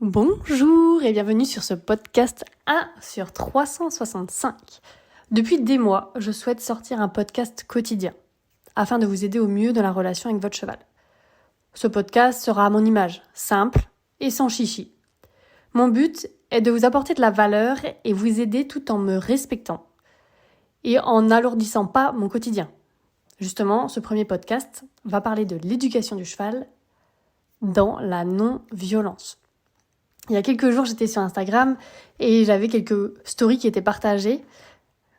Bonjour et bienvenue sur ce podcast 1 sur 365. Depuis des mois, je souhaite sortir un podcast quotidien afin de vous aider au mieux dans la relation avec votre cheval. Ce podcast sera à mon image, simple et sans chichi. Mon but est de vous apporter de la valeur et vous aider tout en me respectant et en n'alourdissant pas mon quotidien. Justement, ce premier podcast va parler de l'éducation du cheval dans la non-violence. Il y a quelques jours, j'étais sur Instagram et j'avais quelques stories qui étaient partagées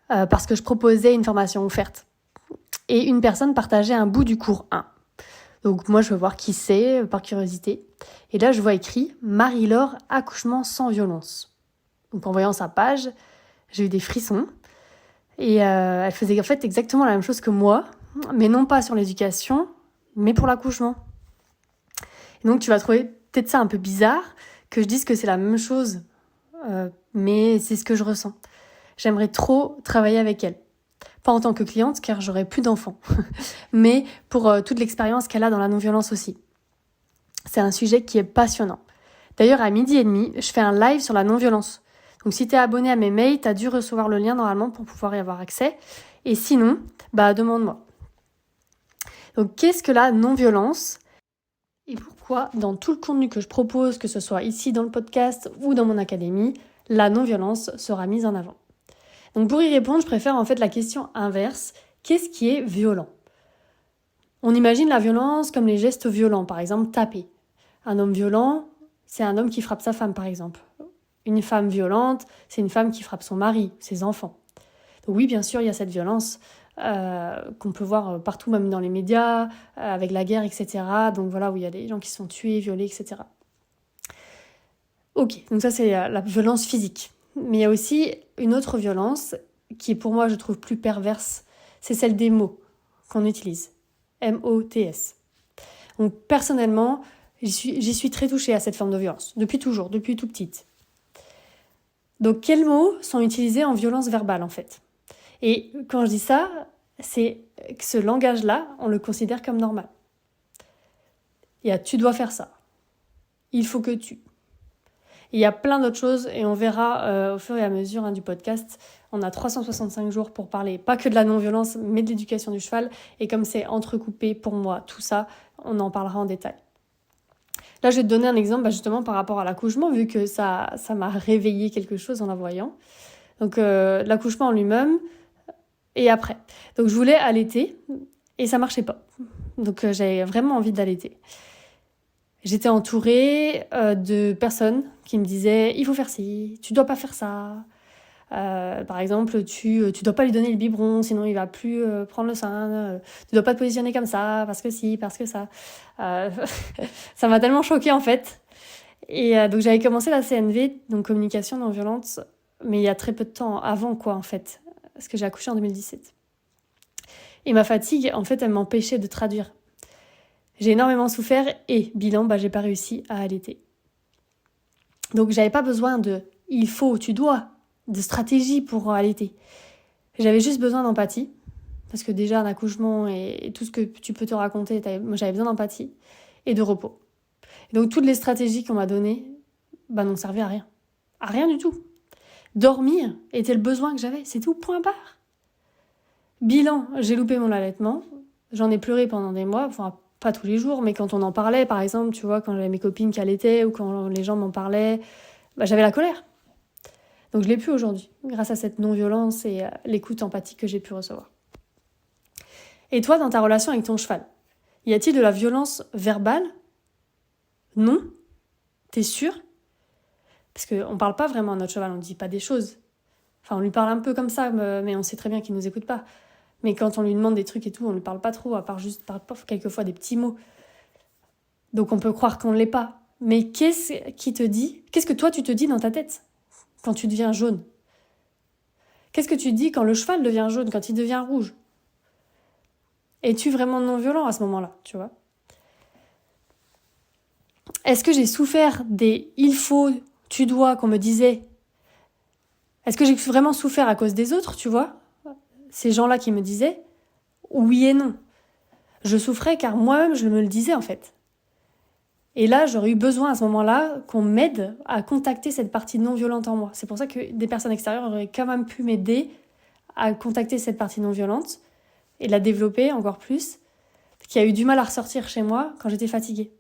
parce que je proposais une formation offerte. Et une personne partageait un bout du cours 1. Donc moi, je veux voir qui c'est, par curiosité. Et là, je vois écrit « Marie-Laure, accouchement sans violence ». Donc en voyant sa page, j'ai eu des frissons. Et elle faisait en fait exactement la même chose que moi, mais non pas sur l'éducation, mais pour l'accouchement. Et donc tu vas trouver peut-être ça un peu bizarre, que je dise que c'est la même chose, mais c'est ce que je ressens. J'aimerais trop travailler avec elle. Pas en tant que cliente, car j'aurai plus d'enfants, mais pour toute l'expérience qu'elle a dans la non-violence aussi. C'est un sujet qui est passionnant. D'ailleurs, à 12h30, je fais un live sur la non-violence. Donc si tu es abonné à mes mails, tu as dû recevoir le lien normalement pour pouvoir y avoir accès. Et sinon, demande-moi. Donc qu'est-ce que la non-violence ? Et pourquoi, dans tout le contenu que je propose, que ce soit ici dans le podcast ou dans mon académie, la non-violence sera mise en avant. Donc pour y répondre, je préfère en fait la question inverse. Qu'est-ce qui est violent ? On imagine la violence comme les gestes violents, par exemple taper. Un homme violent, c'est un homme qui frappe sa femme, par exemple. Une femme violente, c'est une femme qui frappe son mari, ses enfants. Donc oui, bien sûr, il y a cette violence qu'on peut voir partout, même dans les médias, avec la guerre, etc. Donc voilà, où il y a des gens qui sont tués, violés, etc. Ok, donc ça c'est la violence physique. Mais il y a aussi une autre violence qui est pour moi, je trouve, plus perverse. C'est celle des mots qu'on utilise. M-O-T-S. Donc personnellement, j'y suis très touchée à cette forme de violence. Depuis toujours, depuis tout petite. Donc quels mots sont utilisés en violence verbale en fait ? Et quand je dis ça, c'est que ce langage-là, on le considère comme normal. Il y a « tu dois faire ça »,« il faut que tu ». Il y a plein d'autres choses et on verra au fur et à mesure du podcast. On a 365 jours pour parler, pas que de la non-violence, mais de l'éducation du cheval. Et comme c'est entrecoupé pour moi, tout ça, on en parlera en détail. Là, je vais te donner un exemple justement par rapport à l'accouchement, vu que ça m'a réveillé quelque chose en la voyant. Donc l'accouchement en lui-même et après. Donc je voulais allaiter et ça marchait pas. Donc j'avais vraiment envie d'allaiter. J'étais entourée de personnes qui me disaient « il faut faire ci, tu dois pas faire ça ». Par exemple, tu dois pas lui donner le biberon, sinon il va plus prendre le sein. Tu dois pas te positionner comme ça, parce que si, parce que ça. Ça m'a tellement choquée en fait. Et donc j'avais commencé la CNV, donc communication non violente, mais il y a très peu de temps avant quoi en fait, parce que j'ai accouché en 2017. Et ma fatigue, en fait, elle m'empêchait de traduire. J'ai énormément souffert et, bilan, j'ai pas réussi à allaiter. Donc j'avais pas besoin de « il faut »,« tu dois », de stratégie pour allaiter. J'avais juste besoin d'empathie, parce que déjà un accouchement et tout ce que tu peux te raconter, moi j'avais besoin d'empathie et de repos. Et donc toutes les stratégies qu'on m'a données n'ont servi à rien. À rien du tout. Dormir était le besoin que j'avais, c'est tout, point barre. Bilan, j'ai loupé mon allaitement, j'en ai pleuré pendant des mois, enfin pas tous les jours, mais quand on en parlait, par exemple, tu vois, quand j'avais mes copines qui allaitaient ou quand les gens m'en parlaient, j'avais la colère. Donc je l'ai plus aujourd'hui, grâce à cette non-violence et l'écoute empathique que j'ai pu recevoir. Et toi, dans ta relation avec ton cheval, y a-t-il de la violence verbale ? Non ? T'es sûr ? Parce qu'on parle pas vraiment à notre cheval, on ne dit pas des choses. Enfin, on lui parle un peu comme ça, mais on sait très bien qu'il nous écoute pas. Mais quand on lui demande des trucs et tout, on lui parle pas trop, à part juste quelquefois des petits mots. Donc on peut croire qu'on ne l'est pas. Mais qu'est-ce que toi tu te dis dans ta tête quand tu deviens jaune ? Qu'est-ce que tu dis quand le cheval devient jaune, quand il devient rouge ? Es-tu vraiment non-violent à ce moment-là, tu vois ? Est-ce que j'ai souffert des « il faut »,« tu dois » qu'on me disait ? Est-ce que j'ai vraiment souffert à cause des autres, tu vois ? Ces gens-là qui me disaient ? Oui et non. Je souffrais car moi-même je me le disais en fait. Et là, j'aurais eu besoin à ce moment-là qu'on m'aide à contacter cette partie non violente en moi. C'est pour ça que des personnes extérieures auraient quand même pu m'aider à contacter cette partie non violente et la développer encore plus, qui a eu du mal à ressortir chez moi quand j'étais fatiguée.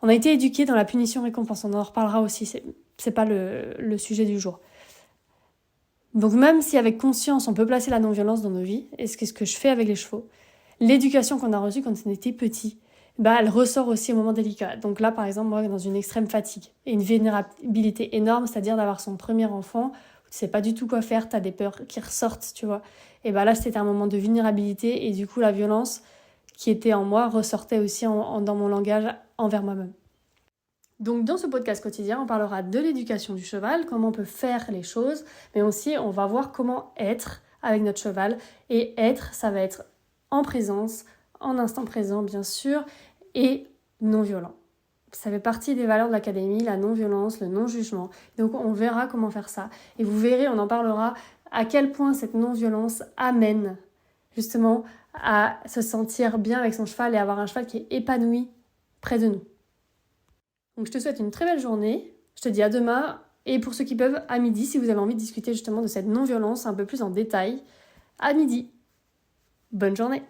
On a été éduqués dans la punition-récompense, on en reparlera aussi, c'est pas le sujet du jour. Donc même si avec conscience on peut placer la non-violence dans nos vies, et c'est ce que je fais avec les chevaux, l'éducation qu'on a reçue quand on était petit, elle ressort aussi au moment délicat. Donc là, par exemple, moi, dans une extrême fatigue et une vulnérabilité énorme, c'est-à-dire d'avoir son premier enfant, où tu sais pas du tout quoi faire, tu as des peurs qui ressortent, tu vois. Et là, c'était un moment de vulnérabilité et du coup, la violence qui était en moi ressortait aussi dans mon langage envers moi-même. Donc dans ce podcast quotidien, on parlera de l'éducation du cheval, comment on peut faire les choses, mais aussi on va voir comment être avec notre cheval. Et être, ça va être en présence, en instant présent bien sûr, et non violent. Ça fait partie des valeurs de l'académie, la non-violence, le non-jugement. Donc on verra comment faire ça. Et vous verrez, on en parlera, à quel point cette non-violence amène justement à se sentir bien avec son cheval et avoir un cheval qui est épanoui près de nous. Donc je te souhaite une très belle journée, je te dis à demain, et pour ceux qui peuvent, à midi, si vous avez envie de discuter justement de cette non-violence un peu plus en détail, à midi. Bonne journée!